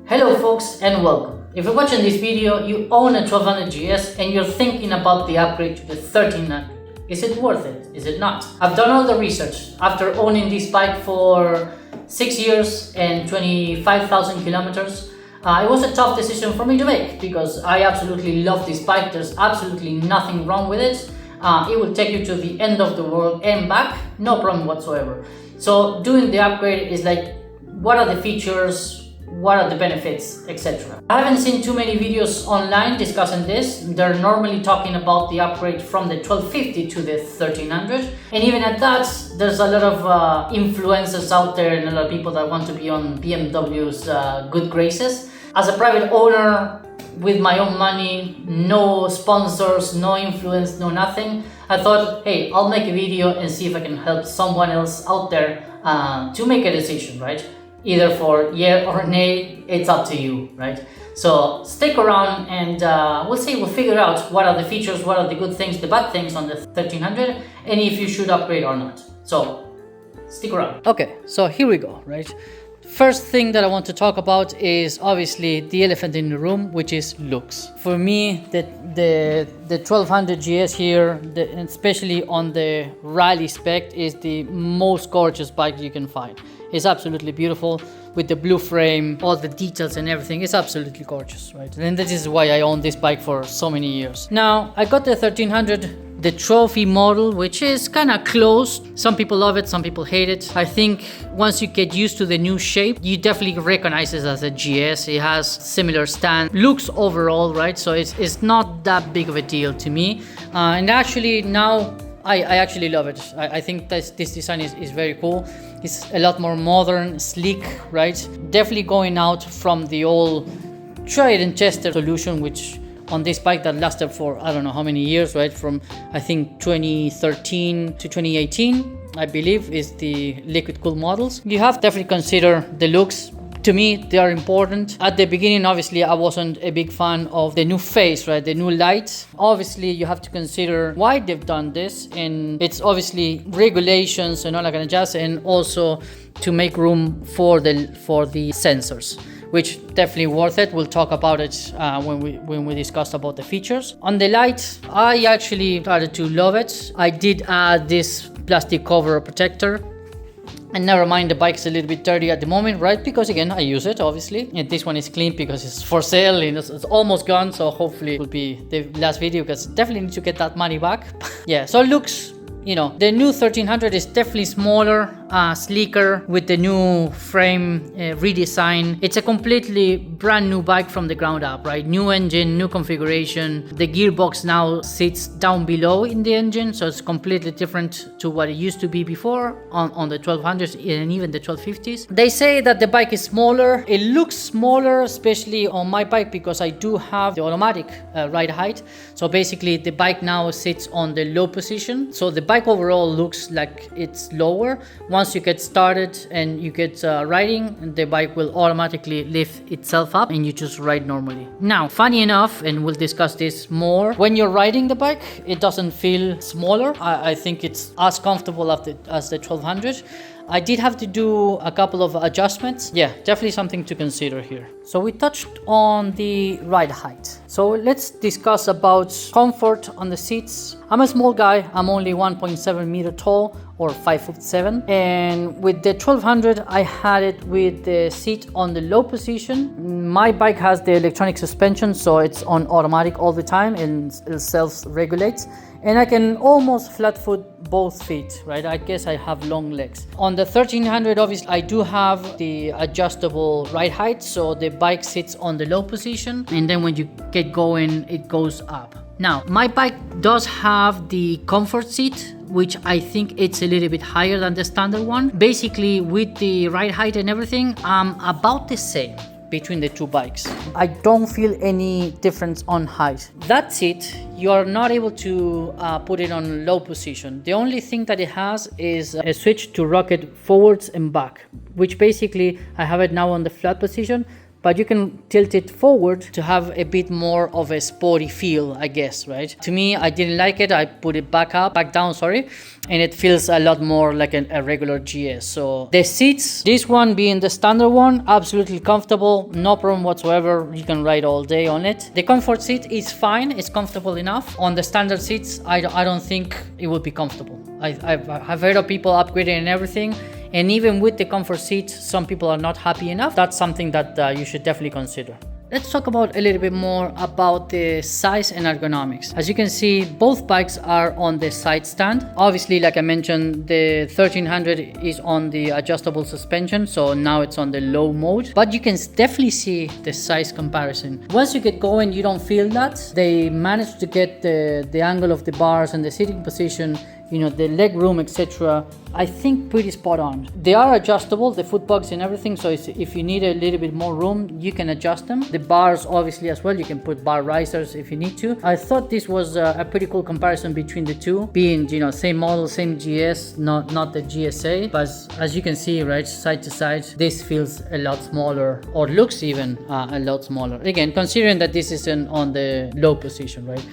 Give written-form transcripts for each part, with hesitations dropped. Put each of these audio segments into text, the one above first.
Hello folks and welcome. If you're watching this video, you own a 1200GS and you're thinking about the upgrade to the 1300. Is it worth it? Is it not? I've done all the research. After owning this bike for 6 years and 25,000 kilometers, it was a tough decision for me to make because I absolutely love this bike. There's absolutely nothing wrong with it. It will take you to the end of the world and back, no problem whatsoever. So doing the upgrade is like, what are the features? What are the benefits, etc. I haven't seen too many videos online discussing this. They're normally talking about the upgrade from the 1250 to the 1300, and even at that, there's a lot of influencers out there and a lot of people that want to be on BMW's good graces. As a private owner with my own money, no sponsors, no influence, no nothing, I thought, hey, I'll make a video and see if I can help someone else out there to make a decision, right? Either for yeah or nay, it's up to you, right? So stick around and we'll figure out what are the features, what are the good things, the bad things on the 1300, and if you should upgrade or not. So stick around. Okay, so here we go, right? First thing that I want to talk about is obviously the elephant in the room, which is looks. For me, the 1200GS here, especially on the rally spec, is the most gorgeous bike you can find. It's absolutely beautiful with the blue frame, all the details and everything. It's absolutely gorgeous, right? And this is why I own this bike for so many years. Now, I got the 1300, the trophy model, which is kind of closed. Some people love it, some people hate it. I think once you get used to the new shape, you definitely recognize it as a GS. It has similar stand, looks overall, right? So it's not that big of a deal to me. And actually now, I actually love it. I think this design is very cool. It's a lot more modern, sleek, right? Definitely going out from the old tried and tested solution, which on this bike that lasted for I don't know how many years, right? From I think 2013 to 2018, I believe, is the liquid cooled models. You have to definitely consider the looks. To me, they are important. At the beginning, obviously, I wasn't a big fan of the new face, right? The new lights. Obviously, you have to consider why they've done this. And it's obviously regulations and all that kind of jazz, and also to make room for the sensors, which definitely worth it. We'll talk about it when we discuss about the features. On the light, I actually started to love it. I did add this plastic cover protector. And never mind, the bike is a little bit dirty at the moment, right? Because again, I use it, obviously. And this one is clean because it's for sale and it's almost gone. So hopefully it will be the last video because definitely need to get that money back. Yeah, so looks, you know, the new 1300 is definitely smaller, sleeker with the new frame redesign. It's a completely brand new bike from the ground up, right? New engine, new configuration. The gearbox now sits down below in the engine, so it's completely different to what it used to be before on the 1200s and even the 1250s. They say that the bike is smaller. It looks smaller, especially on my bike, because I do have the automatic ride height. So basically the bike now sits on the low position. So the bike overall looks like it's lower. Once you get started and you get riding, the bike will automatically lift itself up and you just ride normally. Now, funny enough, and we'll discuss this more, when you're riding the bike, it doesn't feel smaller. I think it's as comfortable as the 1200. I did have to do a couple of adjustments. Yeah, definitely something to consider here. So we touched on the ride height. So let's discuss about comfort on the seats. I'm a small guy. I'm only 1.7 meter tall or 5'7". And with the 1200, I had it with the seat on the low position. My bike has the electronic suspension, so it's on automatic all the time and it self-regulates. And I can almost flat foot both feet, right? I guess I have long legs. On the 1300, obviously, I do have the adjustable ride height, so the bike sits on the low position, and then when you get going, it goes up. Now, my bike does have the comfort seat, which I think it's a little bit higher than the standard one. Basically, with the ride height and everything, I'm about the same between the two bikes. I don't feel any difference on height. That seat, you are not able to put it on low position. The only thing that it has is a switch to rock it forwards and back, which basically I have it now on the flat position, but you can tilt it forward to have a bit more of a sporty feel, I guess, right? To me, I didn't like it. I put it back down, and it feels a lot more like a regular GS. So the seats, this one being the standard one, absolutely comfortable, no problem whatsoever. You can ride all day on it. The comfort seat is fine, it's comfortable enough. On the standard seats, I don't think it would be comfortable. I've heard of people upgrading and everything, and even with the comfort seat, some people are not happy enough. That's something that you should definitely consider. Let's talk about a little bit more about the size and ergonomics. As you can see, both bikes are on the side stand. Obviously, like I mentioned, the 1300 is on the adjustable suspension, so now it's on the low mode, but you can definitely see the size comparison. Once you get going, you don't feel that. They managed to get the angle of the bars and the seating position, the leg room, etc. I think pretty spot on. They are adjustable, the foot pegs and everything, so if you need a little bit more room, you can adjust them. The bars obviously as well, you can put bar risers if you need to. I thought this was a pretty cool comparison between the two, being same model, same GS, not the GSA, but as you can see, right, side to side, this feels a lot smaller, or looks even a lot smaller. Again, considering that this isn't on the low position, right?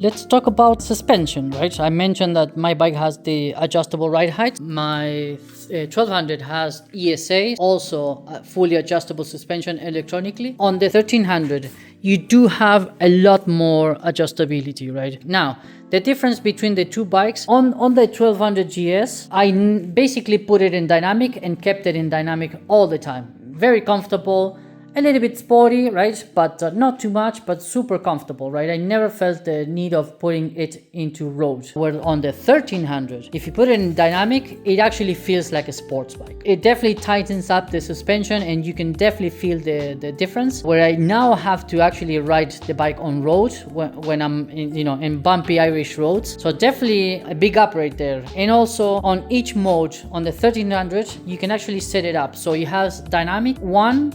Let's talk about suspension, right? I mentioned that my bike has the adjustable ride height. My 1200 has ESA, also fully adjustable suspension electronically. On the 1300, you do have a lot more adjustability, right? Now, the difference between the two bikes, on the 1200GS, I basically put it in dynamic and kept it in dynamic all the time. Very comfortable. A little bit sporty, right? But not too much, but super comfortable, right? I never felt the need of putting it into road. Where on the 1300, if you put it in dynamic, it actually feels like a sports bike. It definitely tightens up the suspension, and you can definitely feel the difference. Where I now have to actually ride the bike on road when I'm in bumpy Irish roads. So definitely a big upgrade there. And also on each mode, on the 1300, you can actually set it up. So it has dynamic 1,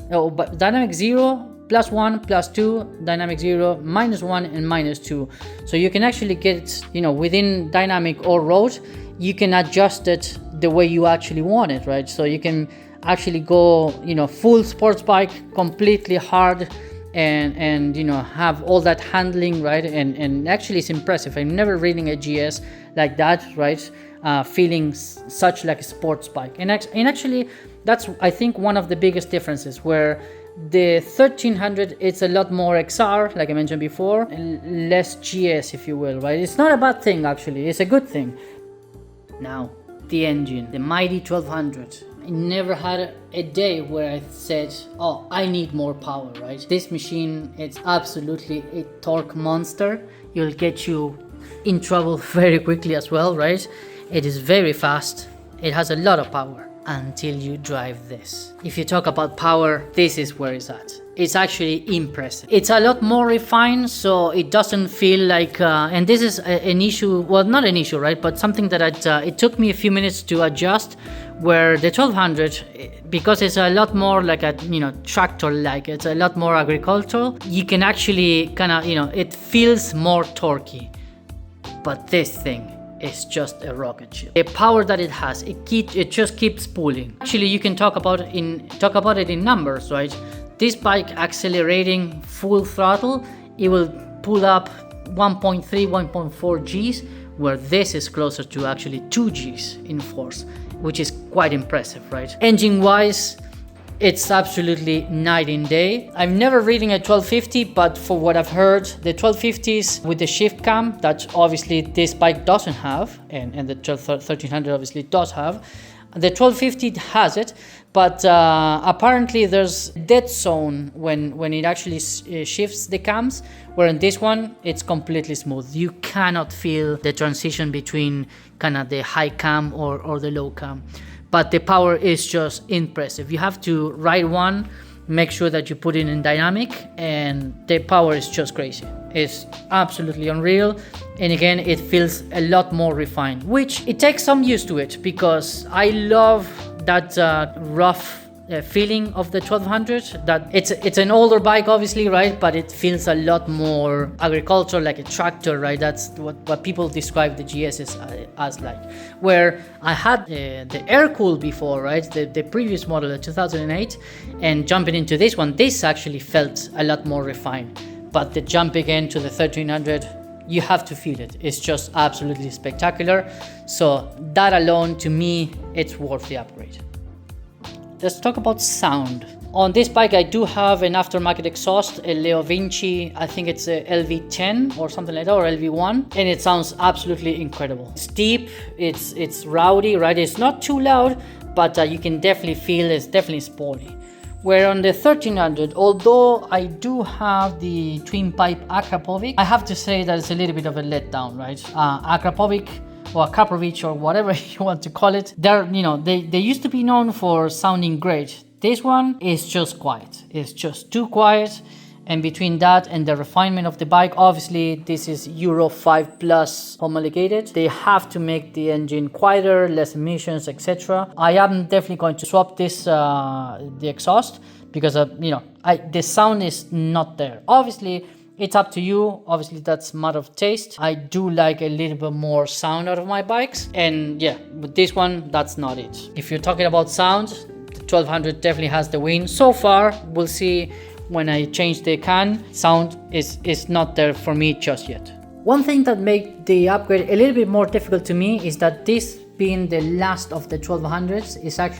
dynamic 0, +1, +2, dynamic 0, -1, and -2. So you can actually get, within dynamic or road, you can adjust it the way you actually want it, right? So you can actually go, full sports bike, completely hard, and have all that handling, right? And actually it's impressive. I'm never riding a GS like that, right? Feeling such like a sports bike. And actually, that's, I think, one of the biggest differences, where the 1300, it's a lot more XR, like I mentioned before, and less GS, if you will, right? It's not a bad thing, actually. It's a good thing. Now, the engine, the mighty 1200. I never had a day where I said, oh, I need more power, right? This machine, it's absolutely a torque monster. It'll get you in trouble very quickly as well, right? It is very fast. It has a lot of power until you drive this. If you talk about power, this is where it's at. It's actually impressive. It's a lot more refined, so it doesn't feel like, and this is an issue, well, not an issue, right? But something that it took me a few minutes to adjust, where the 1200, because it's a lot more like a, tractor-like, it's a lot more agricultural, you can actually kind of, it feels more torquey. But this thing, it's just a rocket ship. The power that it has, it just keeps pulling. Actually, you can talk about it in numbers, right? This bike accelerating full throttle, it will pull up 1.3, 1.4 Gs, where this is closer to actually 2 Gs in force, which is quite impressive, right? Engine-wise, it's absolutely night and day. I've never ridden a 1250, but for what I've heard, the 1250s with the shift cam, that obviously this bike doesn't have, and the 1300 obviously does have. The 1250 has it, but apparently there's a dead zone when it actually shifts the cams, where in this one, it's completely smooth. You cannot feel the transition between kind of the high cam or the low cam. But the power is just impressive. You have to ride one, make sure that you put it in dynamic, and the power is just crazy. It's absolutely unreal. And again, it feels a lot more refined, which it takes some use to it, because I love that rough feeling of the 1200. That it's an older bike, obviously, right? But it feels a lot more agricultural, like a tractor, right? That's what people describe the GS as like. Where I had the air cool before, right? The previous model, the 2008, and jumping into this one, this actually felt a lot more refined. But the jump again to the 1300, you have to feel it. It's just absolutely spectacular. So that alone, to me, it's worth the upgrade. Let's talk about sound. On this bike, I do have an aftermarket exhaust, a Leo Vinci, I think it's a LV10 or something like that, or LV1, and it sounds absolutely incredible. It's deep, it's rowdy, right? It's not too loud, but you can definitely feel it's definitely sporty. Where on the 1300, although I do have the twin pipe Akrapovic, I have to say that it's a little bit of a letdown, right? Akrapovic or Kaprovic or whatever you want to call it, they used to be known for sounding great. This one is just quiet. It's just too quiet. And between that and the refinement of the bike, obviously this is Euro 5 plus homologated. They have to make the engine quieter, less emissions, etc. I am definitely going to swap this the exhaust because the sound is not there. Obviously, it's up to you. Obviously, that's a matter of taste. I do like a little bit more sound out of my bikes, and yeah, but this one, that's not it. If you're talking about sound, the 1200 definitely has the win so far. We'll see. When I change the can, sound is not there for me just yet. One thing that made the upgrade a little bit more difficult to me is that this being the last of the 1200s,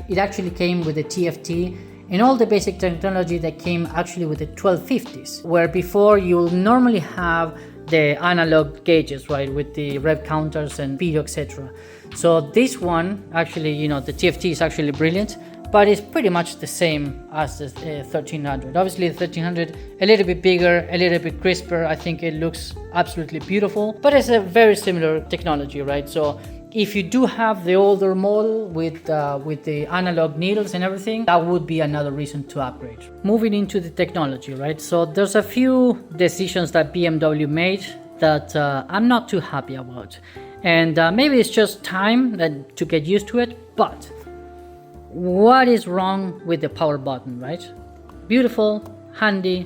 it actually came with a TFT and all the basic technology that came actually with the 1250s, where before you'll normally have the analog gauges, right, with the rev counters and speed, etc. So this one actually, the TFT is actually brilliant, but it's pretty much the same as the 1300. Obviously the 1300 a little bit bigger, a little bit crisper. I think it looks absolutely beautiful, but it's a very similar technology, right? So if you do have the older model with the analog needles and everything, that would be another reason to upgrade. Moving into the technology, right? So there's a few decisions that BMW made that I'm not too happy about, and maybe it's just time to get used to it. But what is wrong with the power button, right? Beautiful, handy,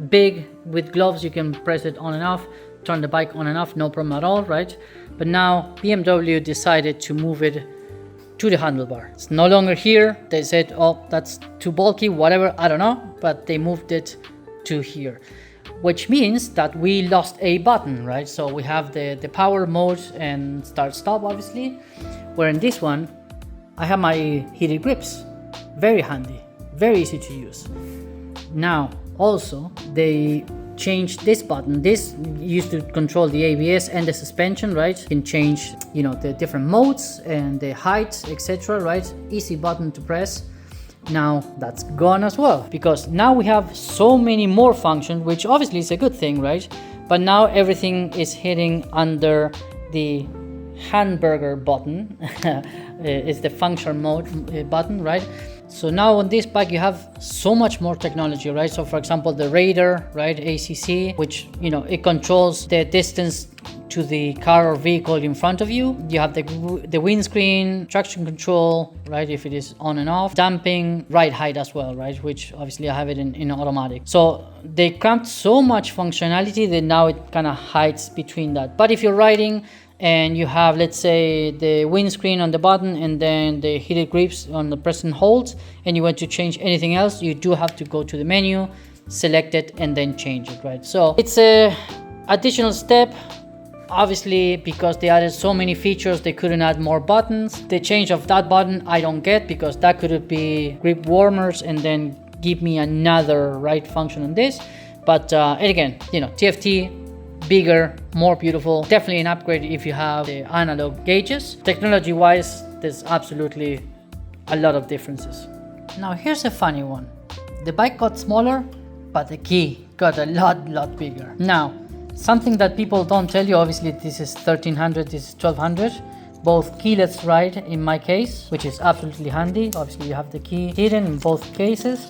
big, with gloves you can press it on and off, turn the bike on and off, no problem at all, right? But now BMW decided to move it to the handlebar. It's no longer here. They said, oh, that's too bulky, whatever, I don't know, but they moved it to here, which means that we lost a button, right? So we have the power mode and start stop, obviously, where in this one I have my heated grips. Very handy, very easy to use. Now also they changed this button. This used to control the ABS and the suspension, right? You can change the different modes and the height, etc., right? Easy button to press. Now that's gone as well, because now we have so many more functions, which obviously is a good thing, right? But now everything is hitting under the hamburger button. It's the function mode button, right? So now on this bike you have so much more technology, right? So for example, the radar, right, ACC, which it controls the distance to the car or vehicle in front of you. You have the windscreen, traction control, right, if it is on and off, damping, ride height as well, right, which obviously I have it in automatic. So they cramped so much functionality that now it kind of hides between that. But if you're riding and you have, let's say, the windscreen on the button and then the heated grips on the press and hold, and you want to change anything else, you do have to go to the menu, select it, and then change it, right? So it's a additional step. Obviously, because they added so many features, they couldn't add more buttons. The change of that button I don't get, because that could be grip warmers and then give me another right function on this. But and again, TFT, bigger, more beautiful, definitely an upgrade if you have the analog gauges. Technology wise, there's absolutely a lot of differences. Now here's a funny one. The bike got smaller, but the key got a lot bigger. Now something that people don't tell you, obviously this is 1300, this is 1200, both keyless ride in my case, which is absolutely handy. Obviously you have the key hidden in both cases,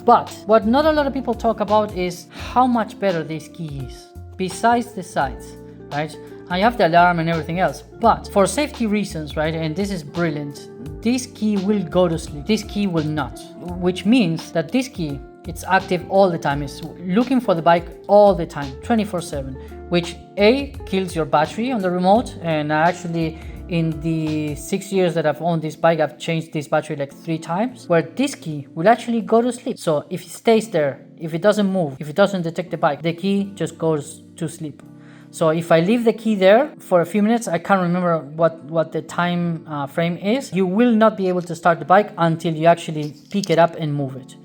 but what not a lot of people talk about is how much better this key is. Besides the size, right? I have the alarm and everything else, but for safety reasons, right, and this is brilliant, this key will go to sleep, this key will not, which means that this key, it's active all the time, it's looking for the bike all the time, 24/7, which A, kills your battery on the remote. And actually in the 6 years that I've owned this bike, I've changed this battery like 3 times, where this key will actually go to sleep. So if it stays there, if it doesn't move, if it doesn't detect the bike, the key just goes to sleep. So if I leave the key there for a few minutes, I can't remember what the time frame is, you will not be able to start the bike until you actually pick it up and move it.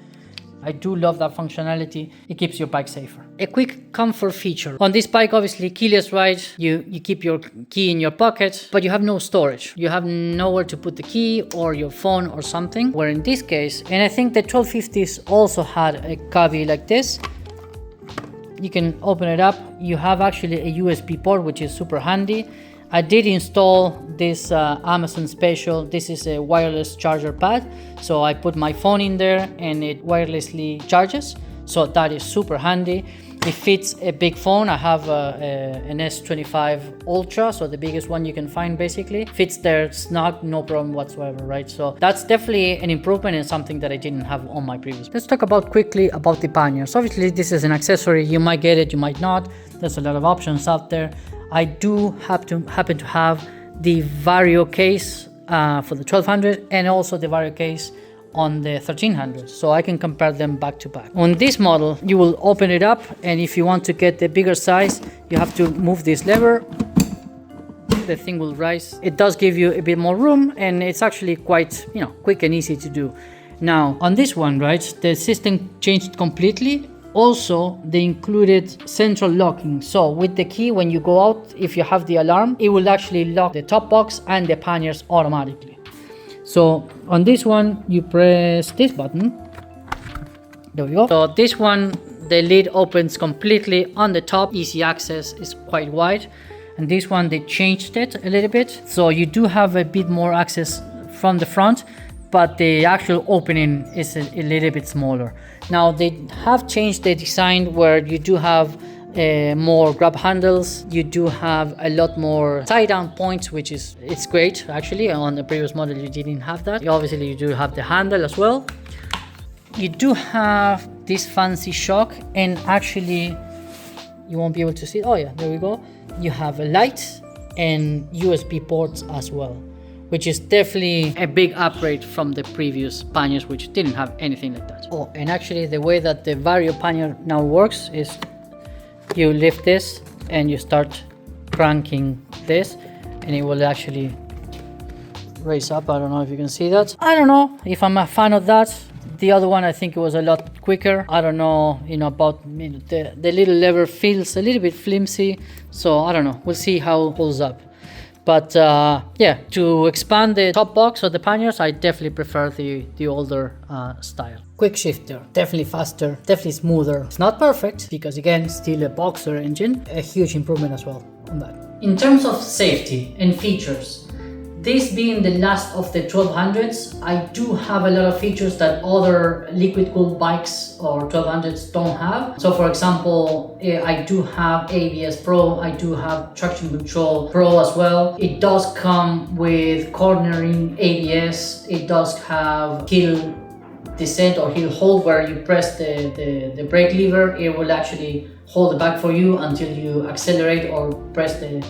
I do love that functionality. It keeps your bike safer. A quick comfort feature. On this bike, obviously, keyless ride, you keep your key in your pocket, but you have no storage. You have nowhere to put the key or your phone or something. Where in this case, and I think the 1250s also had a cubby like this. You can open it up. You have actually a USB port, which is super handy. I did install this Amazon Special. This is a wireless charger pad. So I put my phone in there and it wirelessly charges. So that is super handy. It fits a big phone. I have an S25 Ultra, so the biggest one you can find basically. Fits there snug, no problem whatsoever, right? So that's definitely an improvement and something that I didn't have on my previous. Let's talk quickly about the panniers. Obviously this is an accessory. You might get it, you might not. There's a lot of options out there. I do happen to have the Vario case for the 1200 and also the Vario case on the 1300, so I can compare them back to back. On this model, you will open it up, and if you want to get the bigger size, you have to move this lever. The thing will rise. It does give you a bit more room, and it's actually quite, quick and easy to do. Now, on this one, right, the system changed completely. Also, they included central locking. So with the key, when you go out, if you have the alarm, it will actually lock the top box and the panniers automatically. So on this one, you press this button. There we go. So this one, the lid opens completely on the top. Easy access, is quite wide. And this one, they changed it a little bit. So you do have a bit more access from the front, but the actual opening is a little bit smaller. Now they have changed the design where you do have more grab handles. You do have a lot more tie down points, which it's great actually. On the previous model you didn't have that. Obviously you do have the handle as well. You do have this fancy shock, and actually you won't be able to see it. Oh yeah, there we go. You have a light and USB ports as well, which is definitely a big upgrade from the previous panniers, which didn't have anything like that. Oh, and actually the way that the Vario pannier now works is you lift this and you start cranking this and it will actually raise up. I don't know if you can see that. I don't know if I'm a fan of that. The other one, I think it was a lot quicker. I don't know, about the little lever feels a little bit flimsy. So I don't know, we'll see how it holds up. But yeah, to expand the top box or the panniers, I definitely prefer the older style. Quick shifter, definitely faster, definitely smoother. It's not perfect because again, still a boxer engine. A huge improvement as well on that. In terms of safety and features, this being the last of the 1200s, I do have a lot of features that other liquid cooled bikes or 1200s don't have. So for example, I do have ABS Pro, I do have Traction Control Pro as well. It does come with cornering ABS. It does have hill descent or hill hold, where you press the brake lever, it will actually hold the bike for you until you accelerate or press the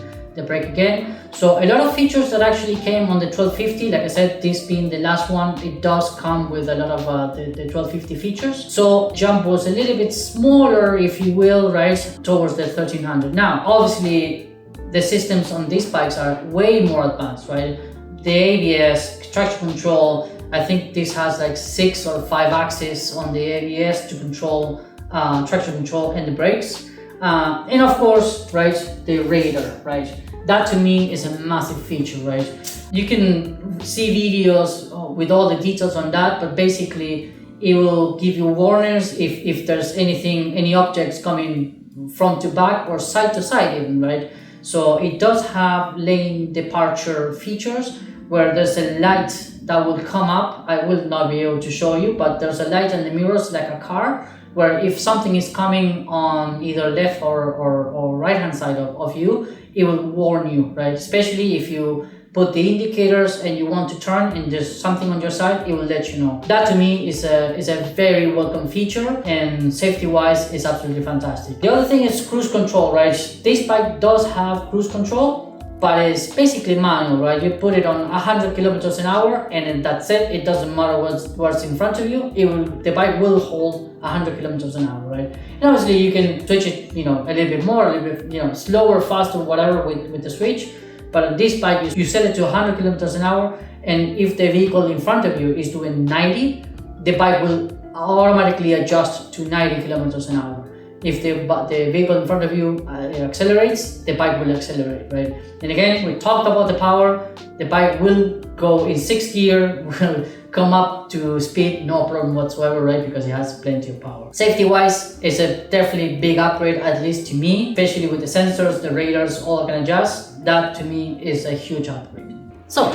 brake again. So a lot of features that actually came on the 1250, like I said, this being the last one, it does come with a lot of the 1250 features. So jump was a little bit smaller, if you will, right, towards the 1300. Now, obviously, the systems on these bikes are way more advanced, right? The ABS, traction control, I think this has like 6 or 5 axes on the ABS to control traction control and the brakes. And of course, right, the radar, right? That to me is a massive feature, right? You can see videos with all the details on that, but basically it will give you warnings if there's any objects coming front to back or side to side even, right? So it does have lane departure features, where there's a light that will come up. I will not be able to show you, but there's a light in the mirrors like a car, where if something is coming on either left or right hand side of you, it will warn you, right? Especially if you put the indicators and you want to turn and there's something on your side, it will let you know. That to me is a very welcome feature, and safety wise is absolutely fantastic. The other thing is cruise control, right? This bike does have cruise control, but it's basically manual, right? You put it on 100 kilometers an hour and then that's it. It doesn't matter what's in front of you. The bike will hold 100 kilometers an hour, right? And obviously you can switch it, a little bit more, a little bit, slower, faster, whatever with the switch. But on this bike, you set it to 100 kilometers an hour, and if the vehicle in front of you is doing 90, the bike will automatically adjust to 90 kilometers an hour. If the vehicle in front of you accelerates, the bike will accelerate, right? And again, we talked about the power. The bike will go in 6th gear, will come up to speed, no problem whatsoever, right? Because it has plenty of power. Safety-wise, it's a definitely big upgrade, at least to me, especially with the sensors, the radars, all can adjust. That to me is a huge upgrade. So,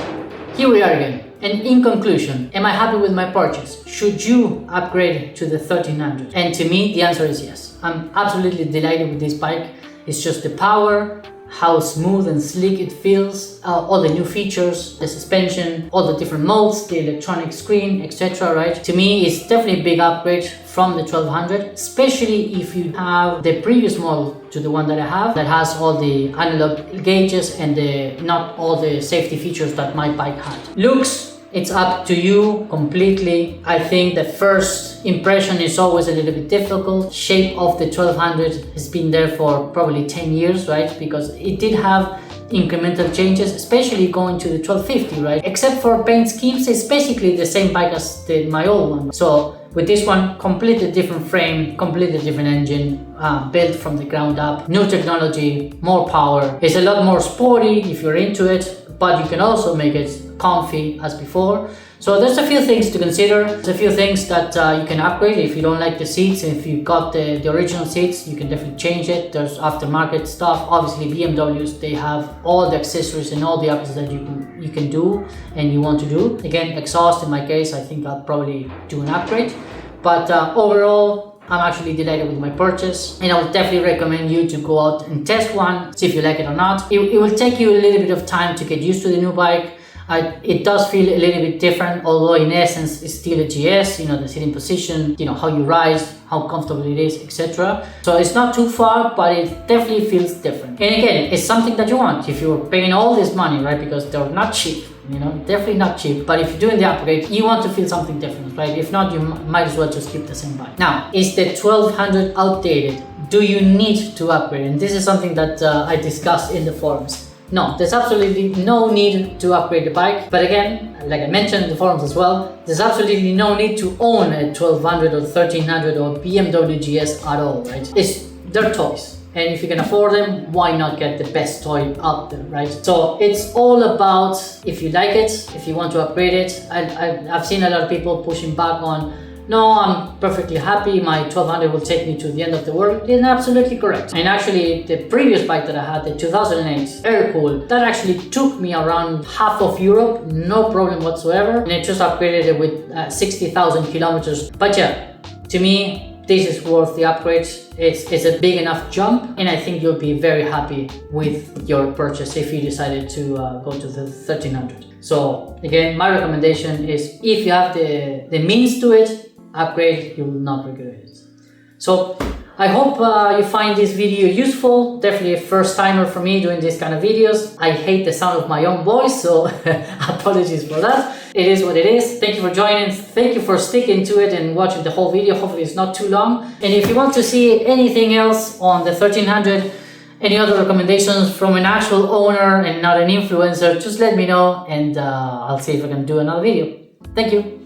here we are again. And in conclusion, am I happy with my purchase? Should you upgrade to the 1300? And to me, the answer is yes. I'm absolutely delighted with this bike. It's just the power, how smooth and sleek it feels, all the new features, the suspension, all the different modes, the electronic screen, etc. Right? To me, it's definitely a big upgrade from the 1200, especially if you have the previous model to the one that I have, that has all the analog gauges and not all the safety features that my bike had. Looks, it's up to you completely. I think the first impression is always a little bit difficult. Shape of the 1200 has been there for probably 10 years, right? Because it did have incremental changes, especially going to the 1250, right? Except for paint schemes, it's basically the same bike as my old one. So with this one, completely different frame, completely different engine, built from the ground up, new technology, more power. It's a lot more sporty if you're into it, but you can also make it comfy as before. So there's a few things to consider. There's a few things that you can upgrade. If you don't like the seats, if you got the original seats, you can definitely change it. There's aftermarket stuff. Obviously BMWs, they have all the accessories and all the upgrades that you can do and you want to do. Again, exhaust in my case, I think I'll probably do an upgrade. But overall, I'm actually delighted with my purchase, and I would definitely recommend you to go out and test one, see if you like it or not. It will take you a little bit of time to get used to the new bike. It does feel a little bit different, although in essence it's still a GS, the sitting position, how you rise, how comfortable it is, etc. So it's not too far, but it definitely feels different. And again, it's something that you want. If you're paying all this money, right, because they're not cheap, definitely not cheap, but if you're doing the upgrade, you want to feel something different, right? If not, you might as well just keep the same bike. Now, is the 1200 outdated? Do you need to upgrade? And this is something that I discussed in the forums. No, there's absolutely no need to upgrade the bike. But again, like I mentioned in the forums as well, there's absolutely no need to own a 1200 or 1300 or BMW GS at all, right? They're toys. And if you can afford them, why not get the best toy out there, right? So it's all about if you like it, if you want to upgrade it. I've seen a lot of people pushing back on, no, I'm perfectly happy, my 1200 will take me to the end of the world. It's absolutely correct. And actually, the previous bike that I had, the 2008 air-cooled, that actually took me around half of Europe, no problem whatsoever. And I just upgraded it with 60,000 kilometers. But yeah, to me, this is worth the upgrade. It's a big enough jump, and I think you'll be very happy with your purchase if you decided to go to the 1300. So again, my recommendation is if you have the means to it, upgrade, you will not regret it. So I hope you find this video useful. Definitely a first timer for me doing these kind of videos. I hate the sound of my own voice, so apologies for that. It is what it is. Thank you for joining. Thank you for sticking to it and watching the whole video. Hopefully it's not too long. And if you want to see anything else on the 1300, any other recommendations from an actual owner and not an influencer, just let me know, and I'll see if I can do another video. Thank you.